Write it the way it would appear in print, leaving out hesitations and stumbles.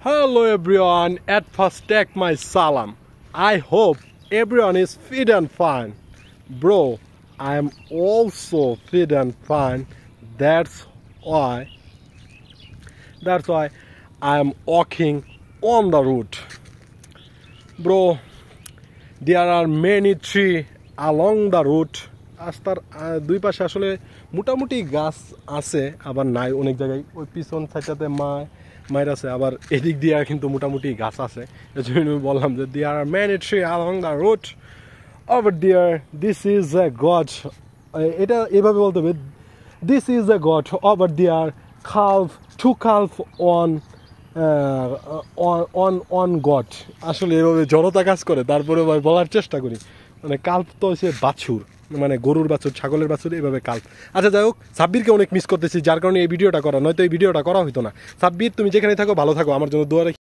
Hello everyone, at first take my salam. I hope everyone is fit and fine. Bro, I am also fit and fine. That's why I am walking on the road. Bro, there are many trees along the road. রাস্তার দুই পাশে আসলে মোটামুটি গাছ আছে, আবার নাই অনেক জায়গায়। ওই পিছন সাইডটাতে মায়ের আছে, আবার এদিক দিয়ে কিন্তু মোটামুটি গাছ আছে। এজন্য আমি বললাম যে there are many trees along the road. Over there, this is a God. এটা এভাবে বলতে হবে, this is a God. Over there, two calf on God. আসলে এভাবে জড়তা কাজ করে, তারপরে বলার চেষ্টা করি। মানে কাল্প তো হচ্ছে বাছুর, মানে গরুর বাছুর, ছাগলের বাছুর, এইভাবে কাল্প। আচ্ছা যাই হোক, সাব্বিরকে অনেক মিস করতেছি, যার কারণে এই ভিডিওটা করা, নয়তো এই ভিডিওটা করা হইতো না। সাব্বির, তুমি যেখানে থাকো ভালো থাকো, আমার জন্য দোয়া